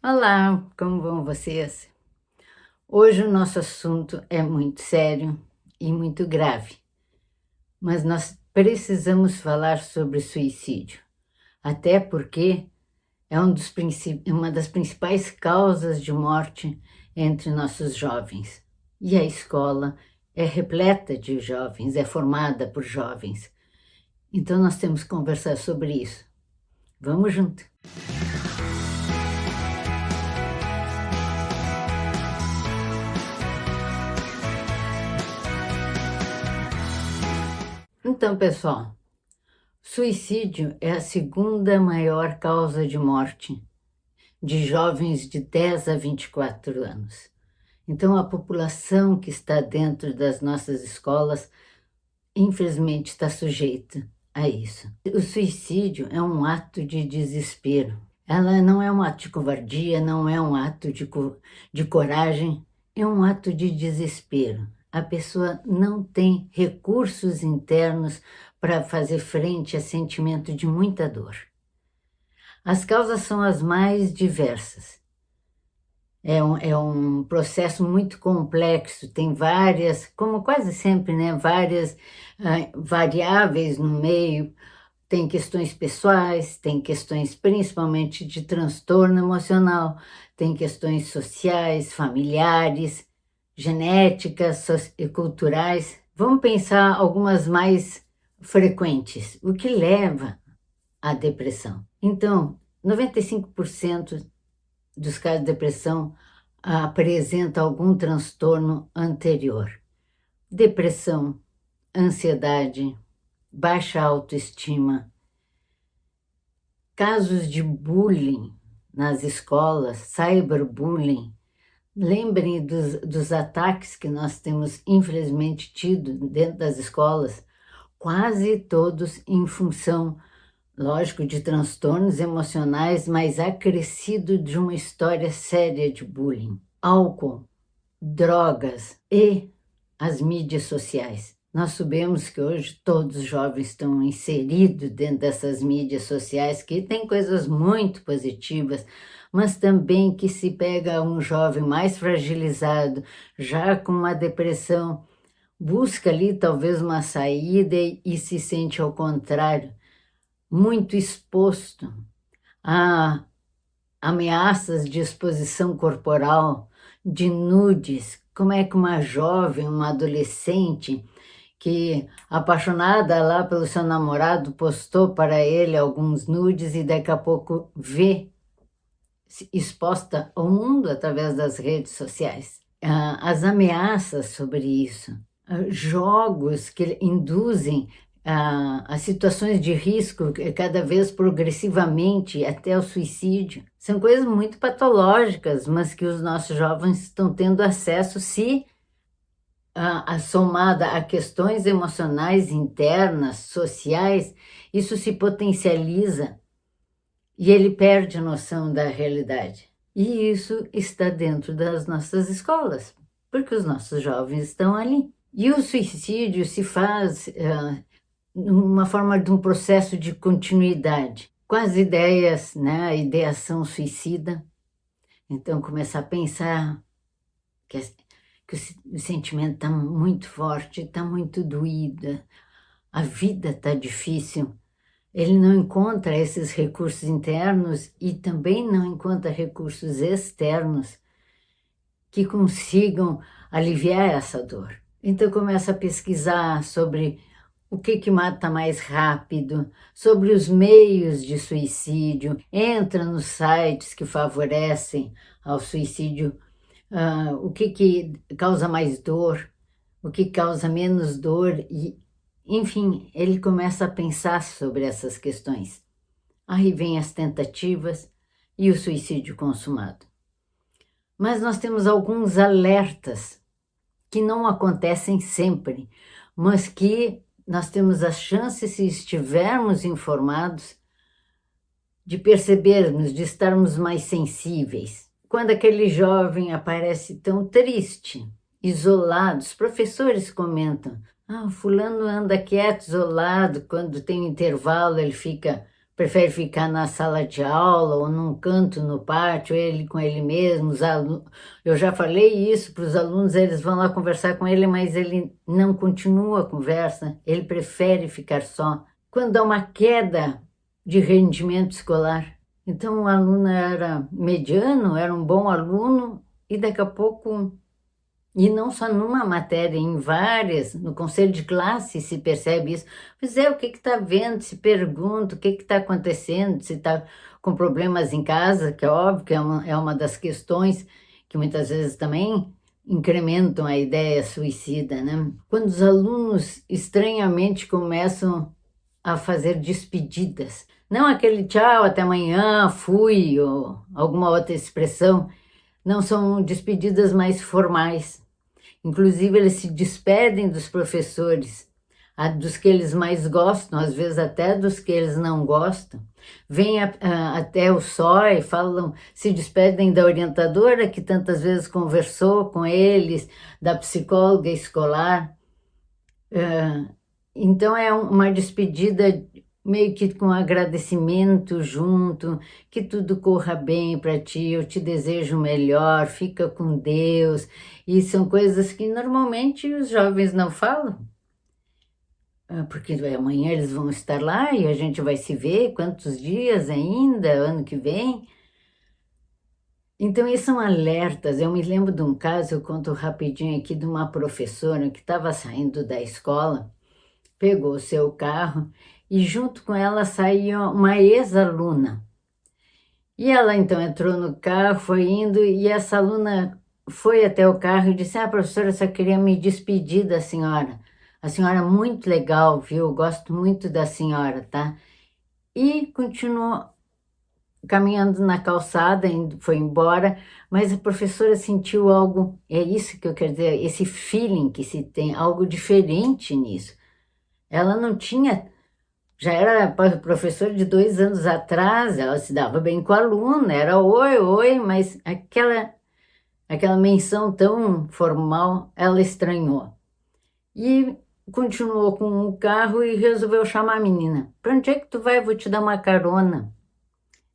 Olá, como vão vocês? Hoje o nosso assunto é muito sério e muito grave, mas nós precisamos falar sobre suicídio, até porque é uma das principais causas de morte entre nossos jovens. E a escola é repleta de jovens, é formada por jovens. Então nós temos que conversar sobre isso. Vamos junto! Então, pessoal, suicídio é a segunda maior causa de morte de jovens de 10 a 24 anos. Então, a população que está dentro das nossas escolas, infelizmente, está sujeita a isso. O suicídio é um ato de desespero. Ela não é um ato de covardia, não é um ato de coragem, é um ato de desespero. A pessoa não tem recursos internos para fazer frente a sentimento de muita dor. As causas são as mais diversas. É um processo muito complexo, tem várias, como quase sempre, né, várias variáveis no meio. Tem questões pessoais, tem questões principalmente de transtorno emocional, tem questões sociais, familiares, genéticas e culturais. Vamos pensar algumas mais frequentes. O que leva à depressão? Então, 95% dos casos de depressão apresenta algum transtorno anterior. Depressão, ansiedade, baixa autoestima, casos de bullying nas escolas, cyberbullying. Lembrem dos ataques que nós temos, infelizmente, tido dentro das escolas, quase todos em função, lógico, de transtornos emocionais, mas acrescido de uma história séria de bullying. Álcool, drogas e as mídias sociais. Nós sabemos que hoje todos os jovens estão inseridos dentro dessas mídias sociais, que tem coisas muito positivas, mas também que se pega um jovem mais fragilizado, já com uma depressão, busca ali talvez uma saída e se sente ao contrário, muito exposto a ameaças de exposição corporal, de nudes. Como é que uma jovem, uma adolescente que, apaixonada lá pelo seu namorado, postou para ele alguns nudes e daqui a pouco vê exposta ao mundo através das redes sociais. As ameaças sobre isso, jogos que induzem a situações de risco cada vez progressivamente até o suicídio. São coisas muito patológicas, mas que os nossos jovens estão tendo acesso se somada a questões emocionais internas, sociais, isso se potencializa e ele perde a noção da realidade. E isso está dentro das nossas escolas, porque os nossos jovens estão ali. E o suicídio se faz numa forma de um processo de continuidade, com as ideias, né, a ideação suicida. Então, começar a pensar que o sentimento está muito forte, está muito doída, a vida está difícil. Ele não encontra esses recursos internos e também não encontra recursos externos que consigam aliviar essa dor. Então começa a pesquisar sobre o que mata mais rápido, sobre os meios de suicídio, entra nos sites que favorecem ao suicídio, o que causa mais dor, o que causa menos dor, e, enfim, ele começa a pensar sobre essas questões. Aí vem as tentativas e o suicídio consumado. Mas nós temos alguns alertas que não acontecem sempre, mas que nós temos a chance, se estivermos informados, de percebermos, de estarmos mais sensíveis. Quando aquele jovem aparece tão triste, isolado, os professores comentam, fulano anda quieto, isolado, quando tem intervalo ele fica prefere ficar na sala de aula ou num canto no pátio, ele com ele mesmo, os alunos. Eu já falei isso para os alunos, eles vão lá conversar com ele, mas ele não continua a conversa, ele prefere ficar só. Quando há uma queda de rendimento escolar, então o aluno era mediano, era um bom aluno, e daqui a pouco, e não só numa matéria, em várias, no conselho de classe se percebe isso. Pois é, o que está vendo? Se pergunta o que está acontecendo, se está com problemas em casa, que é óbvio que é uma das questões que muitas vezes também incrementam a ideia suicida, né? Quando os alunos estranhamente começam a fazer despedidas, não aquele tchau, até amanhã, fui, ou alguma outra expressão, não são despedidas mais formais. Inclusive, eles se despedem dos professores, dos que eles mais gostam, às vezes até dos que eles não gostam. Vêm até o SOI, falam, se despedem da orientadora que tantas vezes conversou com eles, da psicóloga escolar. Então, é uma despedida meio que com agradecimento junto, que tudo corra bem para ti, eu te desejo o melhor, fica com Deus. E são coisas que normalmente os jovens não falam, porque amanhã eles vão estar lá e a gente vai se ver, quantos dias ainda, ano que vem. Então, esses são alertas. Eu me lembro de um caso, eu conto rapidinho aqui, de uma professora que estava saindo da escola, pegou o seu carro e junto com ela saía uma ex-aluna. E ela então entrou no carro, foi indo, e essa aluna foi até o carro e disse, professora, eu só queria me despedir da senhora. A senhora é muito legal, viu? Eu gosto muito da senhora, tá? E continuou caminhando na calçada, foi embora, mas a professora sentiu algo, é isso que eu quero dizer, esse feeling que se tem, algo diferente nisso. Ela não tinha, já era professora de 2 anos atrás, ela se dava bem com a aluna, era oi, oi, mas aquela menção tão formal, ela estranhou. E continuou com o carro e resolveu chamar a menina. Para onde é que tu vai? Eu vou te dar uma carona.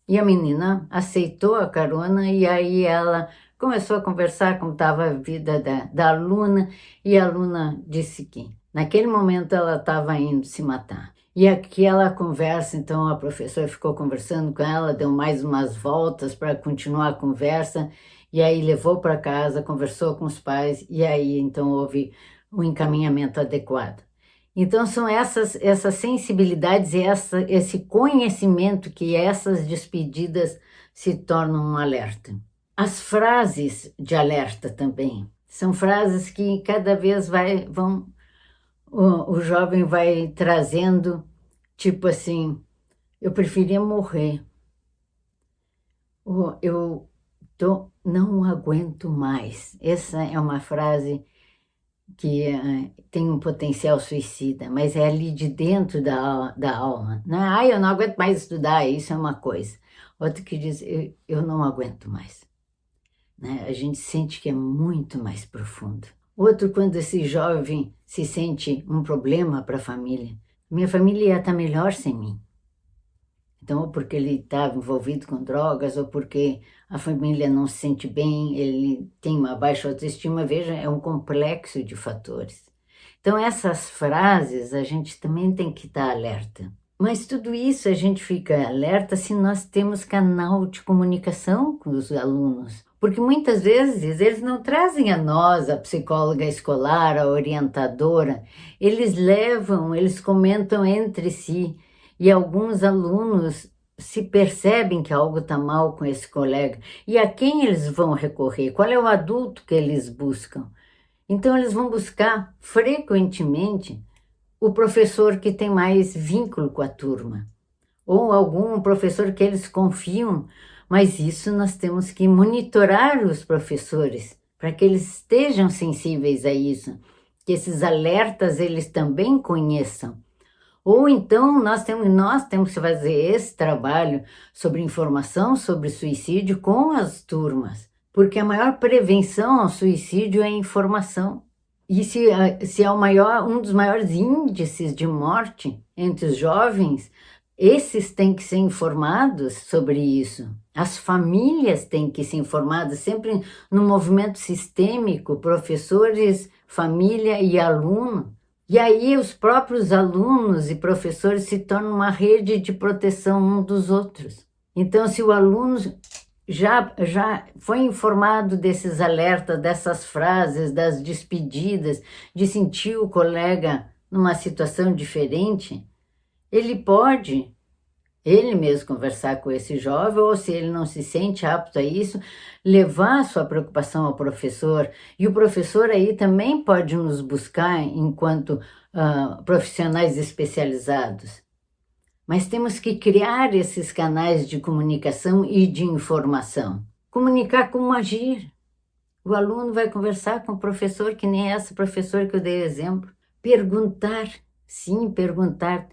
E a menina aceitou a carona e aí ela começou a conversar como estava a vida da aluna, e a aluna disse que naquele momento ela estava indo se matar. E aquela conversa, então a professora ficou conversando com ela, deu mais umas voltas para continuar a conversa, e aí levou para casa, conversou com os pais, e aí então houve um encaminhamento adequado. Então são essas sensibilidades e esse conhecimento que essas despedidas se tornam um alerta. As frases de alerta também são frases que cada vez o jovem vai trazendo, tipo assim, eu preferia morrer, não aguento mais. Essa é uma frase que tem um potencial suicida, mas é ali de dentro da alma. Não é, eu não aguento mais estudar, isso é uma coisa. Outro que diz, eu não aguento mais. Né? A gente sente que é muito mais profundo. Outro, quando esse jovem se sente um problema para a família. Minha família ia estar melhor sem mim. Então, ou porque ele estava envolvido com drogas, ou porque a família não se sente bem, ele tem uma baixa autoestima, veja, é um complexo de fatores. Então, essas frases a gente também tem que estar alerta. Mas tudo isso a gente fica alerta se nós temos canal de comunicação com os alunos. Porque muitas vezes eles não trazem a nós, a psicóloga escolar, a orientadora, eles comentam entre si. E alguns alunos se percebem que algo está mal com esse colega. E a quem eles vão recorrer? Qual é o adulto que eles buscam? Então, eles vão buscar frequentemente o professor que tem mais vínculo com a turma. Ou algum professor que eles confiam. Mas isso nós temos que monitorar os professores para que eles estejam sensíveis a isso. Que esses alertas eles também conheçam. Ou então nós temos que fazer esse trabalho sobre informação sobre suicídio com as turmas, porque a maior prevenção ao suicídio é a informação. E se é um dos maiores índices de morte entre os jovens, Esses têm que ser informados sobre isso. As famílias têm que ser informadas, sempre no movimento sistêmico, professores, família e aluno. E aí os próprios alunos e professores se tornam uma rede de proteção um dos outros. Então, se o aluno já foi informado desses alertas, dessas frases, das despedidas, de sentir o colega numa situação diferente, ele pode, ele mesmo conversar com esse jovem, ou se ele não se sente apto a isso, levar a sua preocupação ao professor. E o professor aí também pode nos buscar enquanto profissionais especializados. Mas temos que criar esses canais de comunicação e de informação. Comunicar como agir. O aluno vai conversar com o professor, que nem essa professora que eu dei exemplo. Perguntar, sim, perguntar.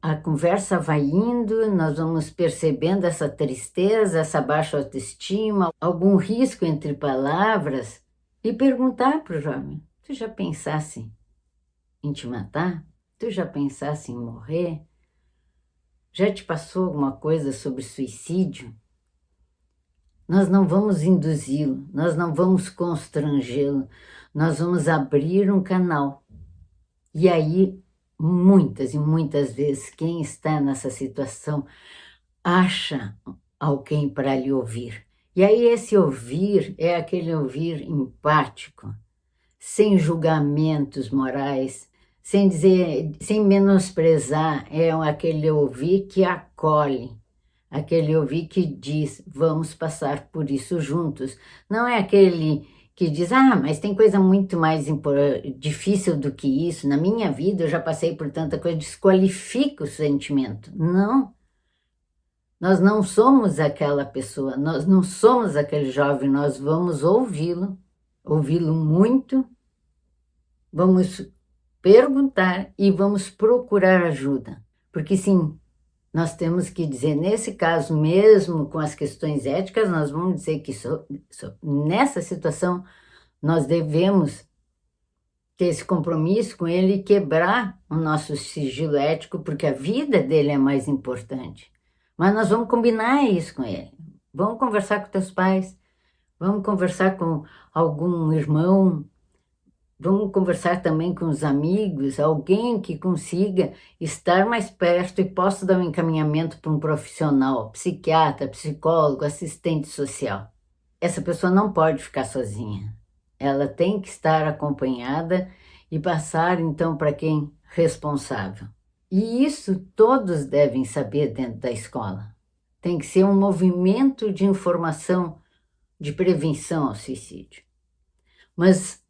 A conversa vai indo, nós vamos percebendo essa tristeza, essa baixa autoestima, algum risco entre palavras, e perguntar para o jovem: tu já pensasse em te matar? Tu já pensasse em morrer? Já te passou alguma coisa sobre suicídio? Nós não vamos induzi-lo, nós não vamos constrangê-lo, nós vamos abrir um canal. E aí, muitas e muitas vezes, quem está nessa situação acha alguém para lhe ouvir. E aí esse ouvir é aquele ouvir empático, sem julgamentos morais, sem dizer, sem menosprezar, é aquele ouvir que acolhe, aquele ouvir que diz, vamos passar por isso juntos. Não é aquele que diz, mas tem coisa muito mais difícil do que isso, na minha vida eu já passei por tanta coisa, desqualifica o sentimento. Não, nós não somos aquela pessoa, nós não somos aquele jovem, nós vamos ouvi-lo muito, vamos perguntar e vamos procurar ajuda. Porque sim, nós temos que dizer, nesse caso mesmo, com as questões éticas, nós vamos dizer que nessa situação nós devemos ter esse compromisso com ele e quebrar o nosso sigilo ético, porque a vida dele é mais importante. Mas nós vamos combinar isso com ele. Vamos conversar com teus pais, vamos conversar com algum irmão, vamos conversar também com os amigos, alguém que consiga estar mais perto e possa dar um encaminhamento para um profissional, psiquiatra, psicólogo, assistente social. Essa pessoa não pode ficar sozinha. Ela tem que estar acompanhada e passar, então, para quem responsável. E isso todos devem saber dentro da escola. Tem que ser um movimento de informação, de prevenção ao suicídio. Mas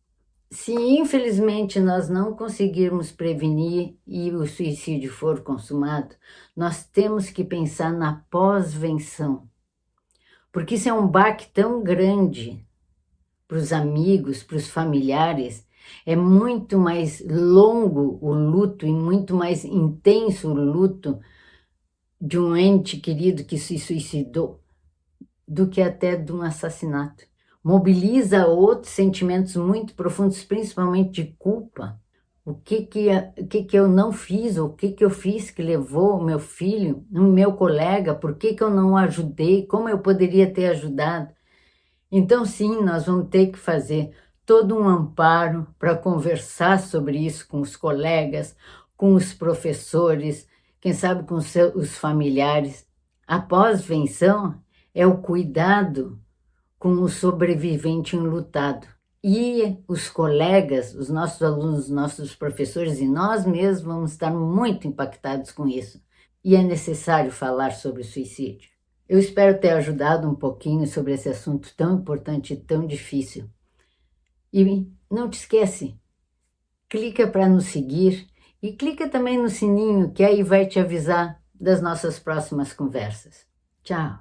se infelizmente nós não conseguirmos prevenir e o suicídio for consumado, nós temos que pensar na pós-venção. Porque isso é um baque tão grande para os amigos, para os familiares, é muito mais longo o luto e muito mais intenso o luto de um ente querido que se suicidou do que até de um assassinato. Mobiliza outros sentimentos muito profundos, principalmente de culpa. O que eu não fiz, o que eu fiz que levou o meu filho, o meu colega, por que eu não ajudei, como eu poderia ter ajudado. Então, sim, nós vamos ter que fazer todo um amparo para conversar sobre isso com os colegas, com os professores, quem sabe com os familiares. A pós-venção é o cuidado com o sobrevivente enlutado. E os colegas, os nossos alunos, os nossos professores e nós mesmos vamos estar muito impactados com isso. E é necessário falar sobre o suicídio. Eu espero ter ajudado um pouquinho sobre esse assunto tão importante e tão difícil. E não te esquece, clica para nos seguir e clica também no sininho, que aí vai te avisar das nossas próximas conversas. Tchau!